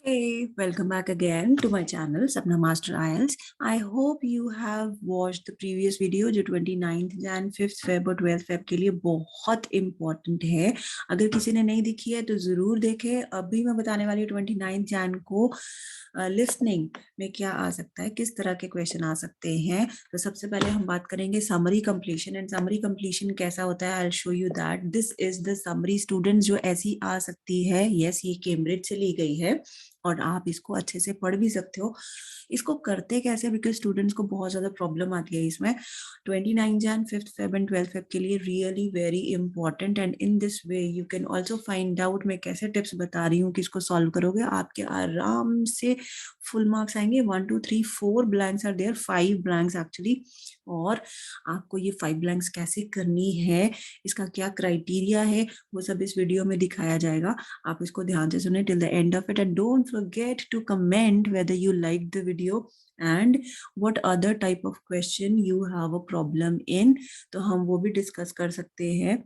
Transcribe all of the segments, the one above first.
Hey, welcome back again to my channel Sapna Master IELTS. I hope you have watched the previous video जो 29th Jan 5th Feb और 12th Feb के लिए बहुत important है. अगर किसी ने नहीं देखी है तो जरूर देखें. अभी मैं बताने वाली हूँ 29th Jan को लिसनिंग में क्या आ सकता है, किस तरह के क्वेश्चन आ सकते हैं. तो सबसे पहले हम बात करेंगे summary completion. And summary completion कैसा होता है, I will show you that. This is the summary students जो ऐसी आ सकती है. यस, ये कैम्ब्रिज से ली गई है और आप इसको अच्छे से पढ़ भी सकते हो. इसको करते कैसे, बिकॉज स्टूडेंट्स को बहुत ज्यादा प्रॉब्लम आती है इसमें. 29 Jan 5th Feb and 12th Feb के लिए really very important. And in this way you can also find out मैं कैसे टिप्स बता रही हूँ कि इसको सॉल्व करोगे. आपके आराम से फुल मार्क्स आएंगे. 1 2 3 4 blanks are there, 5 blanks actually. और आपको ये 5 ब्लैंक्स कैसे करनी है, इसका क्या क्राइटेरिया है, वो सब इस वीडियो में दिखाया जाएगा. आप इसको ध्यान से सुने till the end of it and don't forget to comment whether you liked the video and what other type of question you have a problem in. तो हम वो भी डिस्कस कर सकते हैं.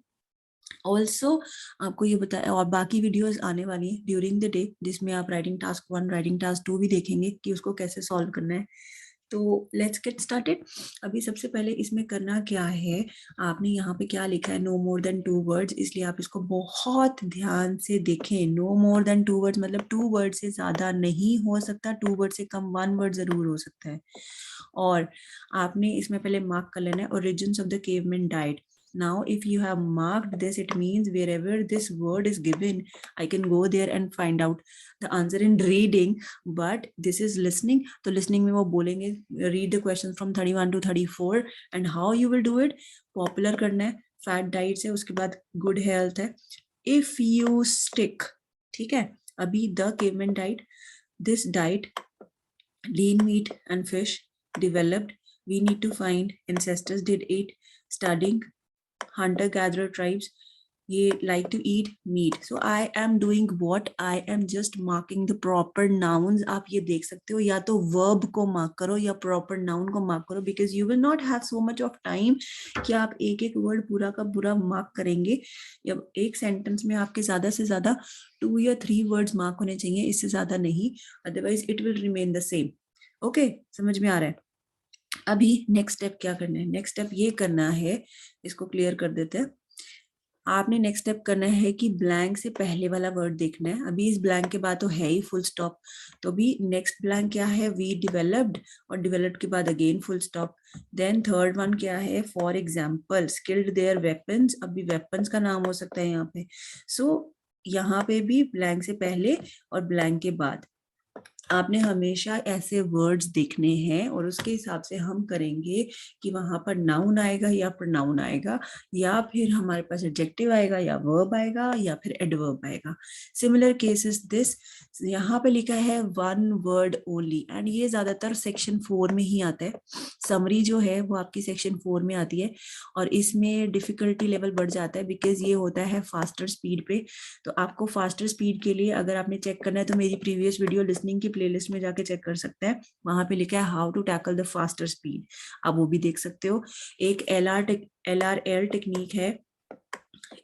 ऑल्सो आपको ये बताया, और बाकी वीडियोस आने वाली है ड्यूरिंग द डे जिसमें आप राइटिंग टास्क 1 राइटिंग टास्क 2 भी देखेंगे कि उसको कैसे सॉल्व करना है. तो लेट्स गेट स्टार्टेड. अभी सबसे पहले इसमें करना क्या है, आपने यहाँ पे क्या लिखा है, नो मोर देन 2 वर्ड्स. इसलिए आप इसको बहुत ध्यान से देखें. नो मोर देन 2 वर्ड्स मतलब 2 वर्ड से ज्यादा नहीं हो सकता. 2 वर्ड से कम 1 वर्ड जरूर हो सकता है. और आपने इसमें पहले मार्क कर लेना है origins of the cavemen died. Now if you have marked this, it means wherever this word is given I can go there and find out the answer in reading. But this is listening, तो listening में वो बोलेंगे read the questions from 31 to 34. and how you will do it, popular करना है. fat diets है, उसके बाद good health है. if you stick, ठीक है. अभी the caveman died, this diet, lean meat and fish developed, we need to find ancestors did eat, studying, hunter gatherer tribes ये like to eat meat. So I am doing what, I am just marking the proper nouns. आप ये देख सकते हो, या तो verb को mark करो या proper noun को mark करो, because you will not have so much of time कि आप एक एक word पूरा का पूरा mark करेंगे. या एक sentence में आपके ज्यादा से ज्यादा 2 या 3 words mark होने चाहिए, इससे ज्यादा नहीं, otherwise it will remain the same. Okay, समझ में आ रहा है. अभी नेक्स्ट स्टेप क्या करना है, नेक्स्ट स्टेप ये करना है, इसको क्लियर कर देते हैं. आपने नेक्स्ट स्टेप करना है कि ब्लैंक से पहले वाला वर्ड देखना है. अभी इस ब्लैंक के बाद तो है ही फुल स्टॉप, तो अभी नेक्स्ट ब्लैंक क्या है, वी डेवलप्ड, और डेवलप्ड के बाद again full stop. Then third one क्या है, for example skilled their weapons. अभी वेपन्स का नाम हो सकता है यहाँ पे. सो यहाँ पे भी ब्लैंक से पहले और ब्लैंक के बाद आपने हमेशा ऐसे वर्ड्स देखने हैं, और उसके हिसाब से हम करेंगे कि वहां पर नाउन आएगा या प्रोनाउन आएगा, या फिर हमारे पास एडजेक्टिव आएगा, या वर्ब आएगा, या फिर एडवर्ब आएगा. Similar cases this. यहाँ पे लिखा है वन वर्ड ओनली, एंड ये ज्यादातर सेक्शन 4 में ही आता है. समरी जो है वो आपकी सेक्शन 4 में आती है, और इसमें डिफिकल्टी लेवल बढ़ जाता है बिकॉज ये होता है फास्टर स्पीड पे. तो आपको फास्टर स्पीड के लिए अगर आपने चेक करना है तो मेरी प्रीवियस वीडियो लिसनिंग की प्लेलिस्ट में जाके चेक कर सकते हैं. वहां पे लिखा है how to tackle the faster speed, आप वो भी देख सकते हो. एक LRL टेक्निक है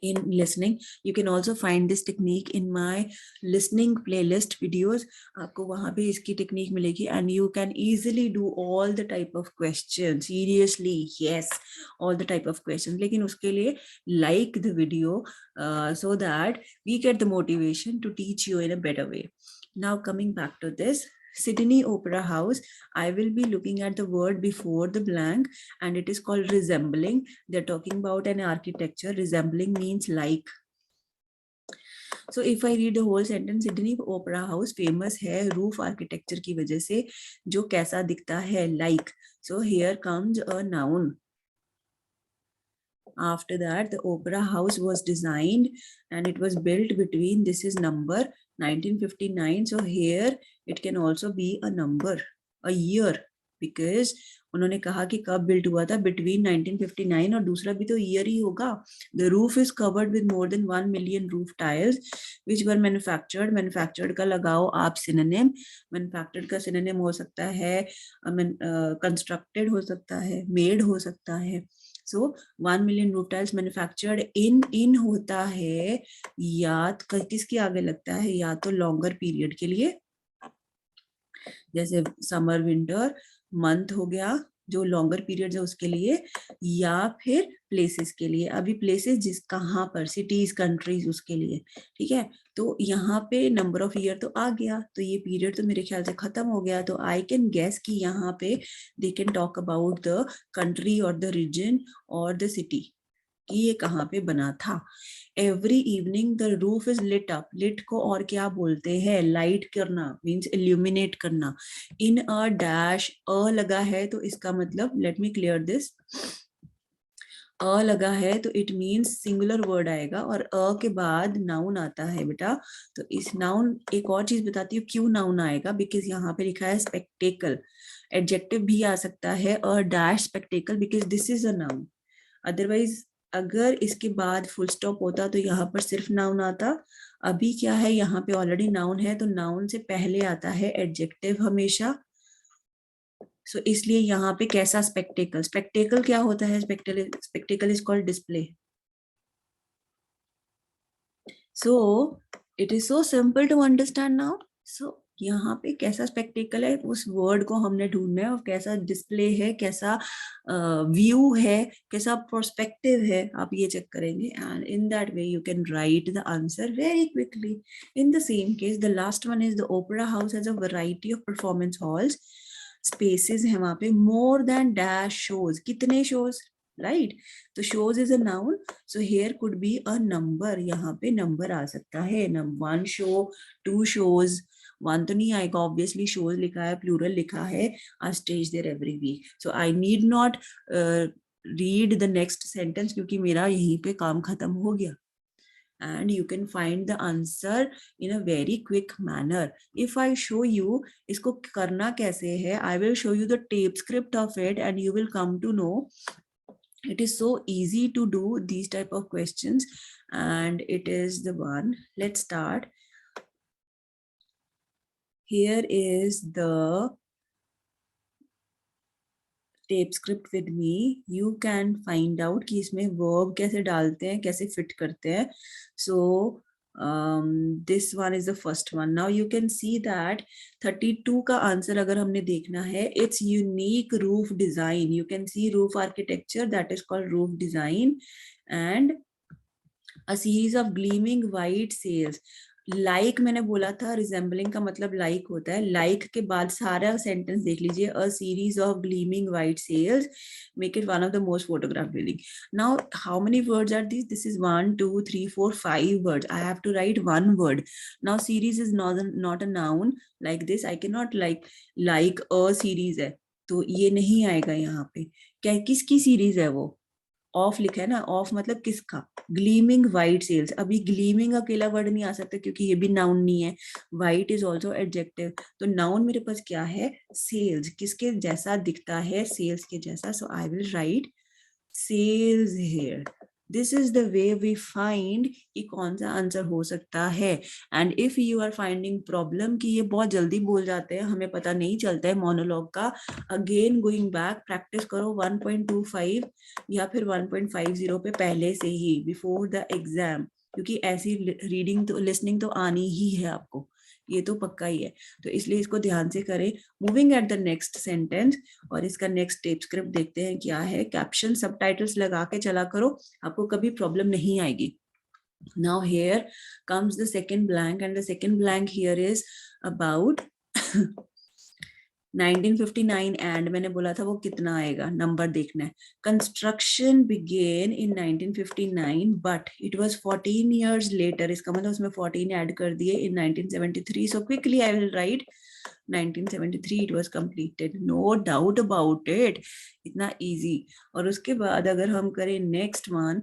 in listening. You can also find this technique in my listening playlist videos. आपको वहां पे इसकी टेक्निक मिलेगी, and you can easily do all the type of questions. Seriously, yes, all the type of questions. लेकिन उसके लिए like the video so that we get the motivation to teach you in a better way. Now coming back to this, Sydney Opera House, I will be looking at the word before the blank, and it is called resembling. They're talking about an architecture. Resembling means like. So if I read the whole sentence, Sydney Opera House famous है roof architecture की वजह से, जो कैसा दिखता है, like. So here comes a noun. After that, the opera house was designed and it was built between, this is number 1959. So here it can also be a number, a year, because उन्होंने कहा कि कब built हुआ था, between 1959, और दूसरा भी तो ईयर ही होगा. The roof is covered with more than 1 million roof tiles which were manufactured. Manufactured का लगाओ आप synonym. Manufactured का synonym हो सकता है constructed, हो सकता है made, हो सकता है. So 1 million roof tiles manufactured in होता है या किसके आगे लगता है, या तो longer period के लिए, जैसे समर विंटर मंथ हो गया, जो लॉन्गर पीरियड है उसके लिए, या फिर प्लेसेस के लिए। अभी प्लेसेस जिस कहाँ पर, सिटीज कंट्रीज उसके लिए, ठीक है। तो यहाँ पे नंबर ऑफ ईयर तो आ गया, तो ये पीरियड तो मेरे ख्याल से खत्म हो गया। तो आई कैन गेस कि यहाँ पे they can talk about the country और द रीजन और द सिटी, कि ये कहाँ पे बना था। Every evening the roof is lit up. Lit को और क्या बोलते हैं? लाइट करना, मीन्स इल्यूमिनेट करना। इन अ डैश, अ लगा है तो इसका मतलब, लेट मी क्लियर दिस, अ लगा है तो इट मीन्स सिंगुलर वर्ड आएगा, और अ के बाद नाउन आता है बेटा। तो इस नाउन, एक और चीज बताती हूँ क्यों नाउन आएगा, बिकॉज यहाँ पे लिखा है स्पेक्टेकल। एडजेक्टिव भी आ सकता है a dash spectacle, because this is a noun. Otherwise अगर इसके बाद फुल स्टॉप होता तो यहाँ पर सिर्फ नाउन आता। अभी क्या है, यहाँ पे ऑलरेडी नाउन है, तो नाउन से पहले आता है एडजेक्टिव हमेशा। सो इसलिए यहाँ पे कैसा स्पेक्टेकल, स्पेक्टेकल क्या होता है? Spectacle is called display. So it is so simple to understand now. So यहाँ पे कैसा स्पेक्टेकल है, उस वर्ड को हमने ढूंढना है, और कैसा डिस्प्ले है, कैसा व्यू है, कैसा प्रोस्पेक्टिव है, आप ये चेक करेंगे। And in that way you can write the answer very quickly. In the same case the last one is the opera house has a variety of performance halls. Spaces है वहां पे, more than dash shows, कितने shows, right. तो shows is a noun, so here could be a number, यहाँ पे number आ सकता है। One show, two shows, one तो नहीं आएगा ऑब्वियसली, शोज लिखा है, प्लूरल लिखा है, a stage there every week. So I need not read the next sentence, क्योंकि मेरा यहीं पे काम खत्म हो गया। And you can find the answer in a very quick manner. If I show you इसको करना कैसे है, I will show you the tape script of it and you will come to know. It is so easy to do these type of questions, and it is the one. Let's start. Here is the tape script with me. You can find out कि इसमें verb कैसे डालते हैं, कैसे fit करते हैं. So this one is the first one. Now you can see that 32 का answer अगर हमने देखना है, it's unique roof design. You can see roof architecture, that is called roof design. And a series of gleaming white sails. Like मैंने बोला था, resembling का मतलब लाइक होता है। लाइक के बाद सारा सेंटेंस देख लीजिए, a series of gleaming white sails make it one of the most photograph building. Now how many words are this? This is 1 2 3 4 5 words. I have to write one word. Now series is not a noun like this. I can not like a series है, तो ये नहीं आएगा यहाँ पे। क्या किसकी series है वो? ऑफ लिखा है ना, ऑफ मतलब किसका? Gleaming white sales. अभी ग्लीमिंग अकेला वर्ड नहीं आ सकता, क्योंकि ये भी नाउन नहीं है। White is also adjective. तो नाउन मेरे पास क्या है? सेल्स। किसके जैसा दिखता है? सेल्स के जैसा। So I will write sales here. This is the way we find कि कौन सा आंसर हो सकता है। And if you are finding problem कि ये बहुत जल्दी बोल जाते हैं, हमें पता नहीं चलता है मोनोलॉग का, अगेन गोइंग बैक प्रैक्टिस करो 1.25 या फिर 1.50 पे पहले से ही, बिफोर द एग्जाम, क्योंकि ऐसी रीडिंग तो लिसनिंग तो आनी ही है आपको, ये तो पक्का ही है। तो इसलिए इसको ध्यान से करें। Moving at the next sentence, और इसका नेक्स्ट टेप स्क्रिप्ट देखते हैं क्या है। कैप्शन सबटाइटल्स लगा के चला करो, आपको कभी प्रॉब्लम नहीं आएगी। Now here comes the second blank, and the second blank here is about 1959, and मैंने बोला था वो कितना आएगा, नंबर देखना है। Construction began in 1959 but it was 14 years later। इसका मतलब उसमें 14 ऐड कर दिए, इन 1973। So quickly I will right 1973 it was completed, no doubt about it। इतना easy। और उसके बाद अगर हम करें नेक्स्ट वन,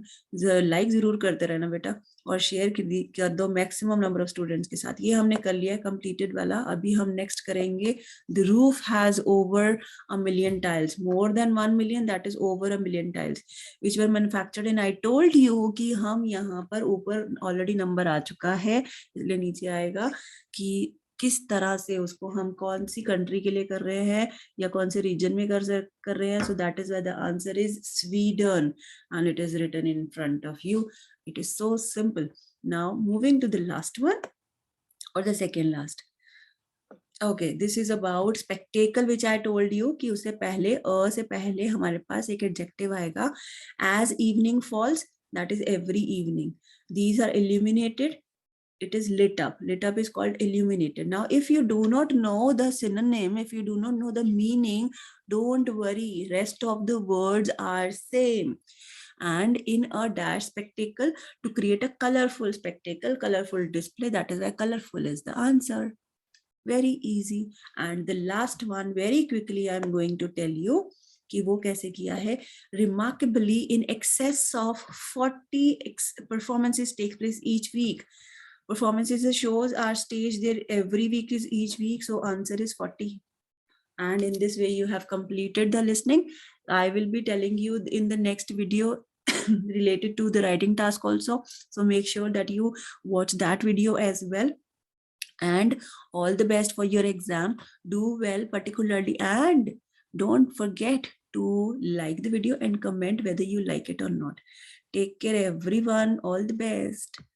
लाइक जरूर करते रहना बेटा, और शेयर कर दो मैक्सिमम नंबर ऑफ स्टूडेंट्स के साथ। ये हमने कर लिया कंप्लीटेड वाला। अभी हम नेक्स्ट करेंगे the roof has over a million tiles, more than 1 million, that is over a million tiles which were manufactured in। I told you कि हम यहाँ पर ऊपर ऑलरेडी नंबर आ चुका है, इसलिए नीचे आएगा कि किस तरह से उसको हम कौन सी कंट्री के लिए कर रहे हैं या कौन से रीजन में कर रहे हैं। So that is why the answer is Sweden, and it is written in front of you. It is so simple. Now moving to the last one, और the second last. Okay, this is about spectacle which I told you कि उससे पहले से पहले हमारे पास एक adjective आएगा as evening falls, that is every evening, these are illuminated, it is lit up. Lit up is called illuminated. Now if you do not know the synonym, if you do not know the meaning, don't worry, rest of the words are same. And in a dash spectacle, to create a colorful spectacle, colorful display, that is why colorful is the answer. Very easy. And the last one, very quickly I'm going to tell you कि वो कैसे किया है. Remarkably, in excess of 40 performances take place each week. Performances, the shows are staged there every week, is each week, so answer is 40. And in this way you have completed the listening. I will be telling you in the next video related to the writing task also, so make sure that you watch that video as well. And all the best for your exam. Do well particularly, and don't forget to like the video and comment whether you like it or not. Take care everyone, all the best.